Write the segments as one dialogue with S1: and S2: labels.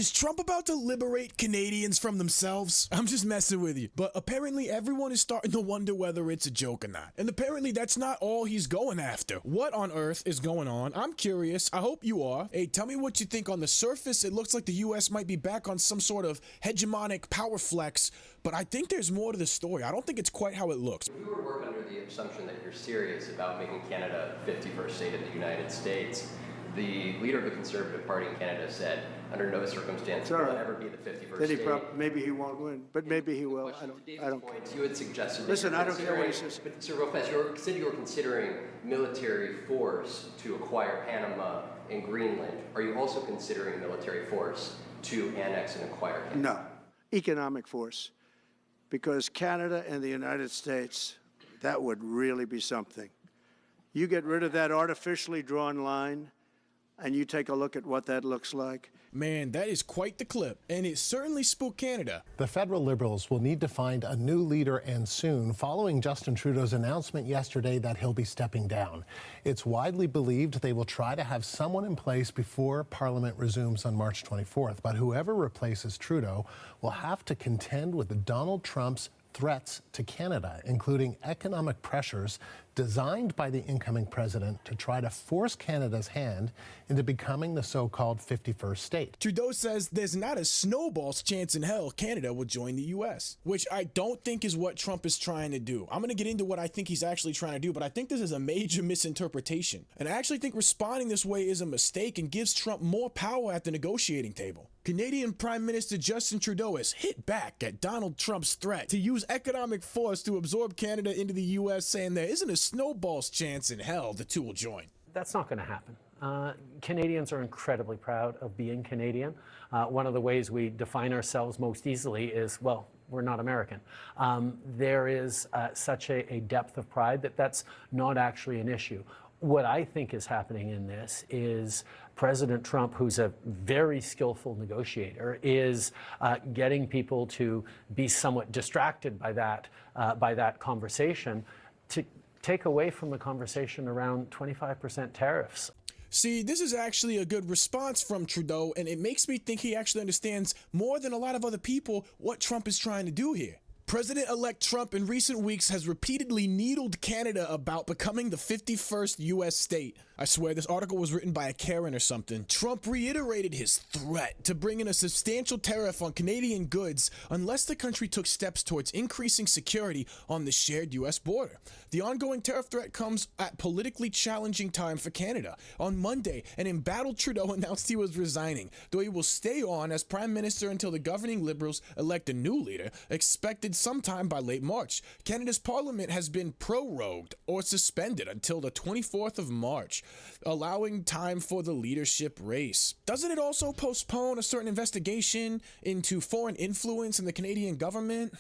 S1: Is Trump about to liberate Canadians from themselves? I'm just messing with you. But apparently everyone is starting to wonder whether it's a joke or not. And apparently that's not all he's going after. What on earth is going on? I'm curious. I hope you are. Hey, tell me what you think. On the surface, it looks like the U.S. might be back on some sort of hegemonic power flex, but I think there's more to the story. I don't think it's quite how it looks.
S2: If we were to work under the assumption that you're serious about making Canada 51st state of the United States, the leader of the Conservative Party in Canada said, under no circumstance will it ever be the 51st state.
S3: Maybe he won't win, but maybe he will. I don't care.
S2: You had suggested.
S3: Listen, I don't care what he says.
S2: But Sir Lopez, you said you were considering military force to acquire Panama and Greenland. Are you also considering military force to annex and acquire Canada?
S3: No, economic force, because Canada and the United States, that would really be something. You get rid of that artificially drawn line, and you take a look at what that looks like.
S1: Man, that is quite the clip, and it certainly spooked Canada.
S4: The federal Liberals will need to find a new leader, and soon, following Justin Trudeau's announcement yesterday that he'll be stepping down. It's widely believed they will try to have someone in place before Parliament resumes on March 24th. But whoever replaces Trudeau will have to contend with Donald Trump's threats to Canada, including economic pressures designed by the incoming president to try to force Canada's hand into becoming the so-called 51st state.
S1: Trudeau says there's not a snowball's chance in hell Canada will join the U.S., which I don't think is what Trump is trying to do. I'm going to get into what I think he's actually trying to do, but I think this is a major misinterpretation. And I actually think responding this way is a mistake and gives Trump more power at the negotiating table. Canadian Prime Minister Justin Trudeau has hit back at Donald Trump's threat to use economic force to absorb Canada into the U.S., saying there isn't a snowball's chance in hell the two will join.
S5: That's not going to happen. Canadians are incredibly proud of being Canadian. One of the ways we define ourselves most easily is, well, we're not American. There is such a depth of pride that that's not actually an issue. What I think is happening in this is President Trump, who's a very skillful negotiator, is getting people to be somewhat distracted by that conversation, to take away from the conversation around 25% tariffs.
S1: See, this is actually a good response from Trudeau, and it makes me think he actually understands more than a lot of other people what Trump is trying to do here. President-elect Trump in recent weeks has repeatedly needled Canada about becoming the 51st U.S. state. I swear this article was written by a Karen or something. Trump reiterated his threat to bring in a substantial tariff on Canadian goods unless the country took steps towards increasing security on the shared U.S. border. The ongoing tariff threat comes at politically challenging time for Canada. On Monday, an embattled Trudeau announced he was resigning, though he will stay on as Prime Minister until the governing Liberals elect a new leader, expected sometime by late March. Canada's parliament has been prorogued or suspended until the 24th of March, allowing time for the leadership race. Doesn't it also postpone a certain investigation into foreign influence in the Canadian government?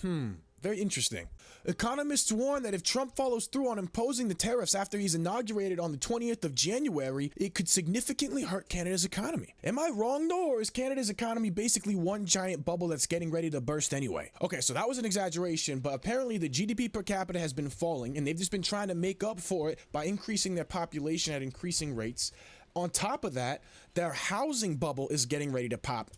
S1: Very interesting. Economists warn that if Trump follows through on imposing the tariffs after he's inaugurated on the 20th of January, it could significantly hurt Canada's economy. Am I wrong though, or is Canada's economy basically one giant bubble that's getting ready to burst anyway? Okay, so that was an exaggeration, but apparently the GDP per capita has been falling, and they've just been trying to make up for it by increasing their population at increasing rates. On top of that, their housing bubble is getting ready to pop,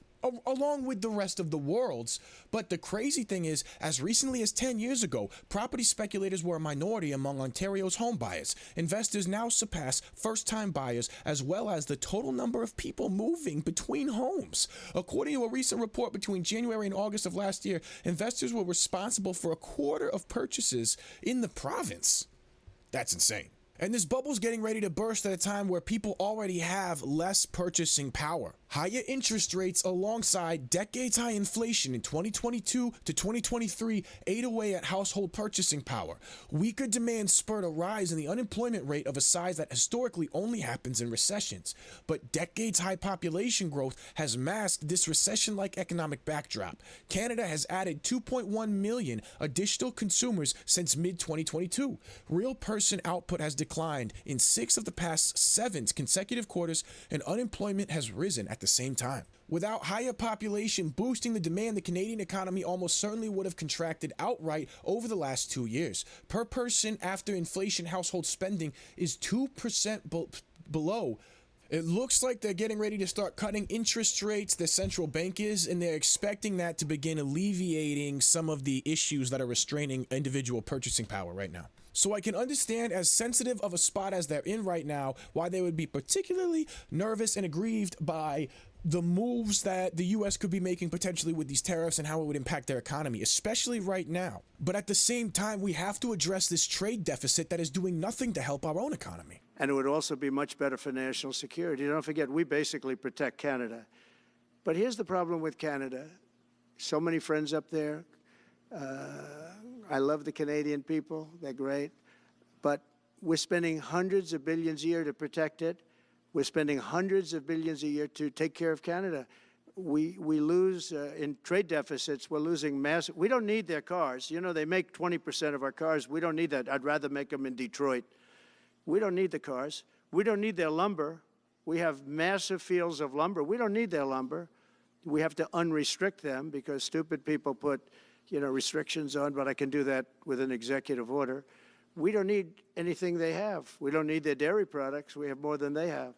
S1: along with the rest of the world's. But the crazy thing is, as recently as 10 years ago, property speculators were a minority among Ontario's home buyers. Investors now surpass first-time buyers, as well as the total number of people moving between homes. According to a recent report between January and August of last year, investors were responsible for a quarter of purchases in the province. That's insane. And this bubble's getting ready to burst at a time where people already have less purchasing power. Higher interest rates alongside decades-high inflation in 2022 to 2023 ate away at household purchasing power. Weaker demand spurred a rise in the unemployment rate of a size that historically only happens in recessions. But decades-high population growth has masked this recession-like economic backdrop. Canada has added 2.1 million additional consumers since mid-2022. Real person output has declined in 6 of the past 7 consecutive quarters, and unemployment has risen at the same time. Without higher population boosting the demand, the Canadian economy almost certainly would have contracted outright over the last 2 years. Per person after inflation household spending is 2% below It looks like they're getting ready to start cutting interest rates, the central bank is, and they're expecting that to begin alleviating some of the issues that are restraining individual purchasing power right now. So I can understand, as sensitive of a spot as they're in right now, why they would be particularly nervous and aggrieved by the moves that the U.S. could be making potentially with these tariffs and how it would impact their economy, especially right now. But at the same time, we have to address this trade deficit that is doing nothing to help our own economy.
S3: And it would also be much better for national security. Don't forget, we basically protect Canada. But here's the problem with Canada. So many friends up there. I love the Canadian people. They're great. But we're spending hundreds of billions a year to protect it. We're spending hundreds of billions a year to take care of Canada. We lose in trade deficits. We're losing massive. We don't need their cars. You know, they make 20% of our cars. We don't need that. I'd rather make them in Detroit. We don't need the cars. We don't need their lumber. We have massive fields of lumber. We don't need their lumber. We have to unrestrict them because stupid people put, restrictions on, but I can do that with an executive order. We don't need anything they have. We don't need their dairy products. We have more than they have.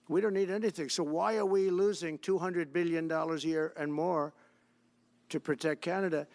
S3: We don't need anything. So why are we losing $200 billion a year and more to protect Canada?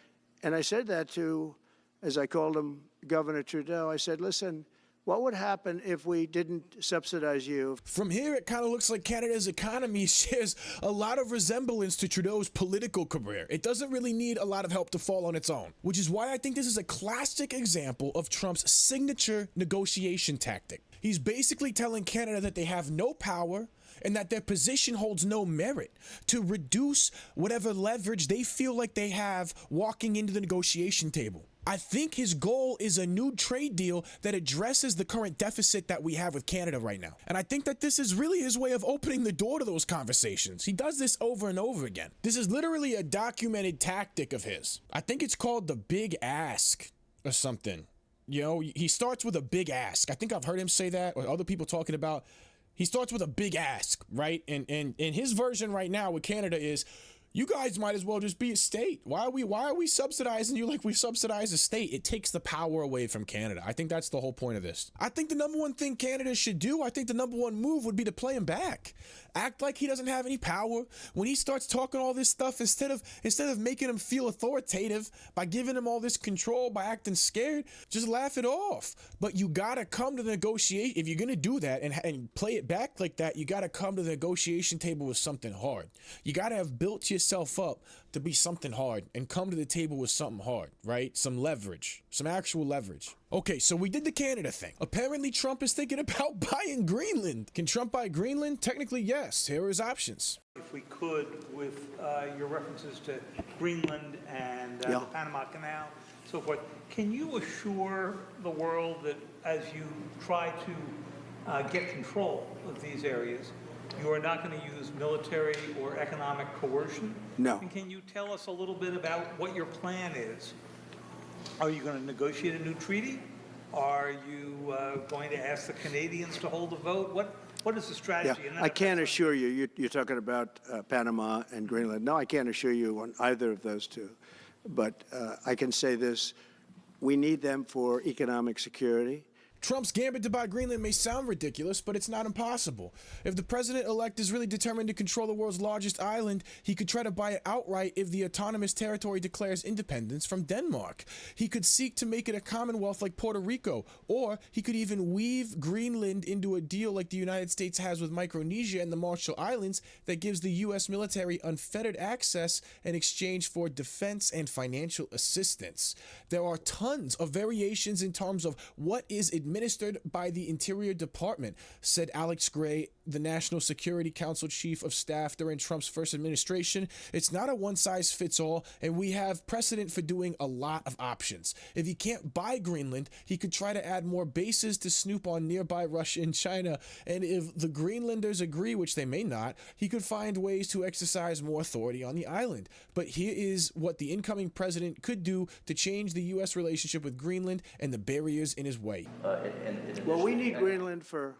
S3: And I said that to, as I called him, Governor Trudeau. I said, listen, what would happen if we didn't subsidize you?
S1: From here, it kind of looks like Canada's economy shares a lot of resemblance to Trudeau's political career. It doesn't really need a lot of help to fall on its own, which is why I think this is a classic example of Trump's signature negotiation tactic. He's basically telling Canada that they have no power and that their position holds no merit to reduce whatever leverage they feel like they have walking into the negotiation table. I think his goal is a new trade deal that addresses the current deficit that we have with Canada right now. And I think that this is really his way of opening the door to those conversations. He does this over and over again. This is literally a documented tactic of his. I think it's called the big ask or something. He starts with a big ask. I think I've heard him say that, or other people talking about. He starts with a big ask, right? And his version right now with Canada is, you guys might as well just be a state. Why are we subsidizing you like we subsidize a state? It takes the power away from Canada. I think that's the whole point of this. I think the number one thing Canada should do, I think the number one move would be to play him back. Act like he doesn't have any power. When he starts talking all this stuff, instead of making him feel authoritative by giving him all this control, by acting scared, just laugh it off. But you gotta come to the negotiation. If you're gonna do that and play it back like that, you gotta come to the negotiation table with something hard. You gotta have built yourself up to be something hard and come to the table with something hard, right? Some leverage, some actual leverage. Okay, so we did the Canada thing. Apparently Trump is thinking about buying Greenland. Can Trump buy Greenland? Technically, yes. Here are his options.
S6: If we could, with your references to Greenland and the Panama Canal, so forth, can you assure the world that as you try to get control of these areas, you are not going to use military or economic coercion?
S3: No.
S6: And can you tell us a little bit about what your plan is? Are you going to negotiate a new treaty? Are you going to ask the Canadians to hold a vote? What is the strategy?
S3: Yeah, I can't assure you, you're talking about Panama and Greenland. No, I can't assure you on either of those two. But I can say this, we need them for economic security.
S1: Trump's gambit to buy Greenland may sound ridiculous, but it's not impossible. If the president-elect is really determined to control the world's largest island, he could try to buy it outright if the autonomous territory declares independence from Denmark. He could seek to make it a commonwealth like Puerto Rico, or he could even weave Greenland into a deal like the United States has with Micronesia and the Marshall Islands that gives the U.S. military unfettered access in exchange for defense and financial assistance. There are tons of variations in terms of what is administered by the Interior Department, said Alex Gray, the National Security Council Chief of Staff during Trump's first administration. It's not a one-size-fits-all, and we have precedent for doing a lot of options. If he can't buy Greenland, he could try to add more bases to snoop on nearby Russia and China, and if the Greenlanders agree, which they may not, he could find ways to exercise more authority on the island. But here is what the incoming president could do to change the U.S. relationship with Greenland and the barriers in his way.
S3: Well, we need Greenland for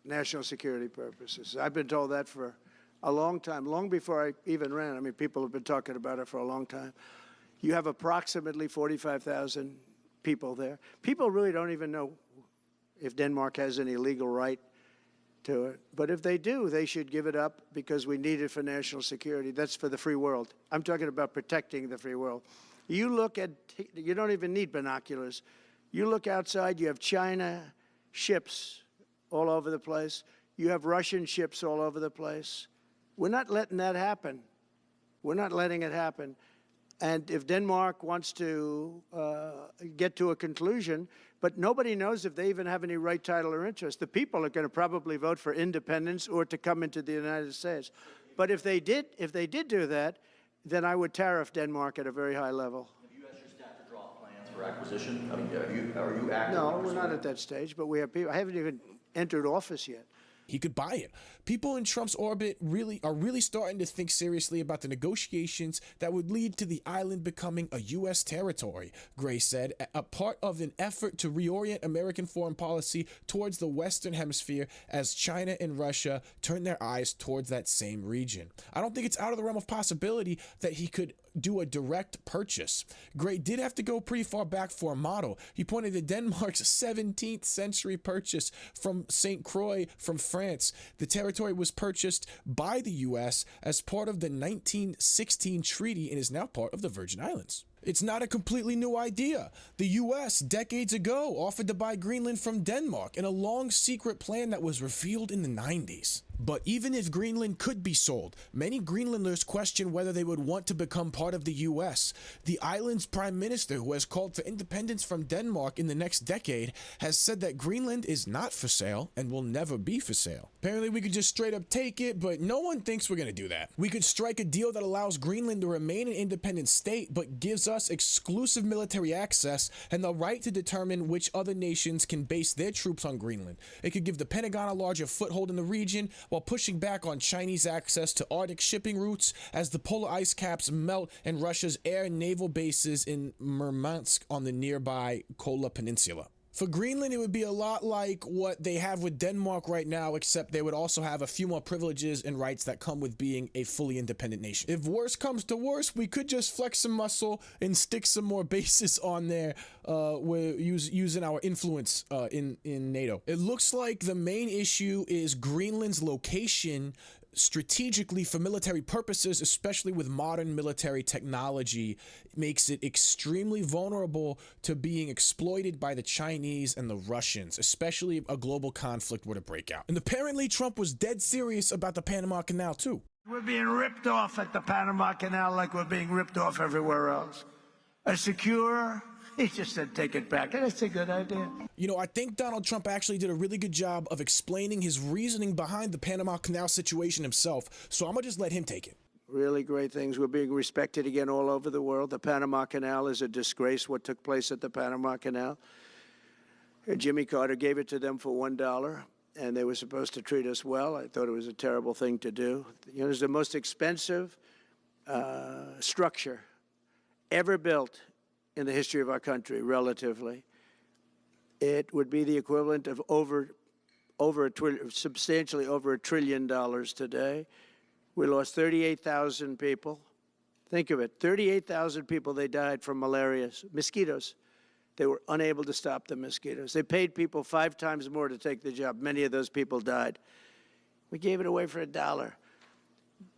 S3: national security purposes. I've been told that for a long time, long before I even ran. I mean, people have been talking about it for a long time. You have approximately 45,000 people there. People really don't even know if Denmark has any legal right to it. But if they do, they should give it up because we need it for national security. That's for the free world. I'm talking about protecting the free world. You look at, you don't even need binoculars. You look outside, you have China ships all over the place. You have Russian ships all over the place. We're not letting that happen. We're not letting it happen. And if Denmark wants to get to a conclusion, but nobody knows if they even have any right, title, or interest. The people are going to probably vote for independence or to come into the United States. But if they did do that, then I would tariff Denmark at a very high level.
S7: Have you asked your staff to draw up plans for acquisition? I mean, are you active?
S3: No, we're not at that stage, but we have people. I haven't even entered office yet.
S1: He could buy it. People in Trump's orbit are really starting to think seriously about the negotiations that would lead to the island becoming a U.S. territory, Gray said, a part of an effort to reorient American foreign policy towards the Western Hemisphere as China and Russia turn their eyes towards that same region. I don't think it's out of the realm of possibility that he could do a direct purchase. Gray did have to go pretty far back for a model. He pointed to Denmark's 17th century purchase from St. Croix from France. The territory was purchased by the U.S. as part of the 1916 treaty and is now part of the Virgin Islands. It's not a completely new idea. The U.S. decades ago offered to buy Greenland from Denmark in a long secret plan that was revealed in the 90s. But even if Greenland could be sold, many Greenlanders question whether they would want to become part of the U.S. The island's prime minister, who has called for independence from Denmark in the next decade, has said that Greenland is not for sale and will never be for sale. Apparently we could just straight up take it, but no one thinks we're going to do that. We could strike a deal that allows Greenland to remain an independent state, but gives us exclusive military access and the right to determine which other nations can base their troops on Greenland. It could give the Pentagon a larger foothold in the region while pushing back on Chinese access to Arctic shipping routes as the polar ice caps melt and Russia's air and naval bases in Murmansk on the nearby Kola Peninsula. For Greenland, it would be a lot like what they have with Denmark right now, except they would also have a few more privileges and rights that come with being a fully independent nation. If worse comes to worse, we could just flex some muscle and stick some more bases on there using our influence in NATO. It looks like the main issue is Greenland's location strategically for military purposes, especially with modern military technology, makes it extremely vulnerable to being exploited by the Chinese and the Russians, especially if a global conflict were to break out. And apparently Trump was dead serious about the Panama Canal too.
S3: We're being ripped off at the Panama Canal like we're being ripped off everywhere else. A secure, he just said take it back. That's a good idea.
S1: You know, I think Donald Trump actually did a really good job of explaining his reasoning behind the Panama Canal situation himself, so I'm gonna just let him take it.
S3: Really great things. We're being respected again all over the world. The Panama Canal is a disgrace, what took place at the Panama Canal. Jimmy Carter gave it to them for $1, and they were supposed to treat us well. I thought it was a terrible thing to do. You know, it's the most expensive structure ever built in the history of our country, relatively. It would be the equivalent of substantially over $1 trillion today. We lost 38,000 people. Think of it, 38,000 people, they died from malaria, mosquitoes. They were unable to stop the mosquitoes. They paid people 5 times more to take the job. Many of those people died. We gave it away for $1.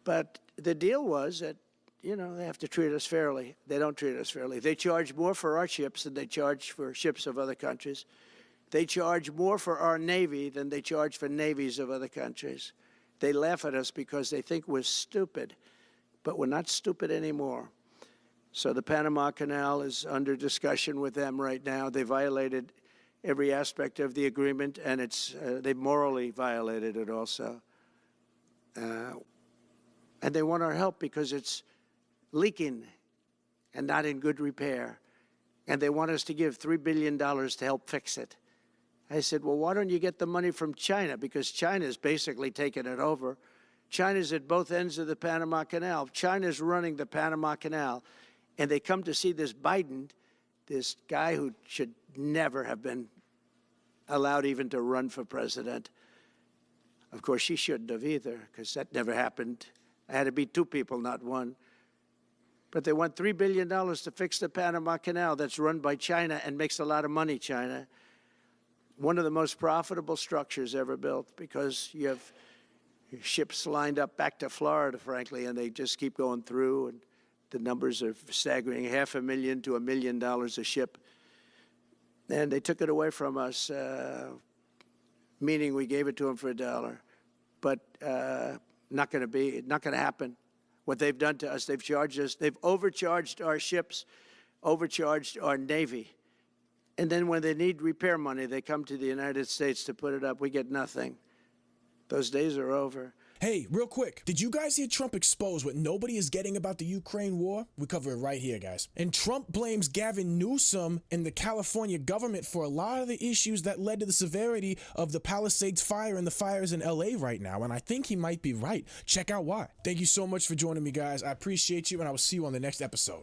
S3: But the deal was that, you know, they have to treat us fairly. They don't treat us fairly. They charge more for our ships than they charge for ships of other countries. They charge more for our Navy than they charge for navies of other countries. They laugh at us because they think we're stupid, but we're not stupid anymore. So the Panama Canal is under discussion with them right now. They violated every aspect of the agreement, and they've morally violated it also. And they want our help because it's leaking and not in good repair. And they want us to give $3 billion to help fix it. I said, well, why don't you get the money from China? Because China's basically taken it over. China's at both ends of the Panama Canal. China's running the Panama Canal. And they come to see this Biden, this guy who should never have been allowed even to run for president. Of course, she shouldn't have either, because that never happened. I had to be 2 people, not 1. But they want $3 billion to fix the Panama Canal that's run by China and makes a lot of money, China. one of the most profitable structures ever built, because you have ships lined up back to Florida, frankly, and they just keep going through, and the numbers are staggering, $500,000 to $1 million a ship. And they took it away from us, meaning we gave it to them for $1. But not going to happen. What they've done to us, they've overcharged our ships, overcharged our Navy. And then when they need repair money, they come to the United States to put it up. We get nothing. Those days are over.
S1: Hey, real quick, did you guys hear Trump expose what nobody is getting about the Ukraine war? We cover it right here, guys. And Trump blames Gavin Newsom and the California government for a lot of the issues that led to the severity of the Palisades fire and the fires in LA right now. And I think he might be right. Check out why. Thank you so much for joining me, guys. I appreciate you, and I will see you on the next episode.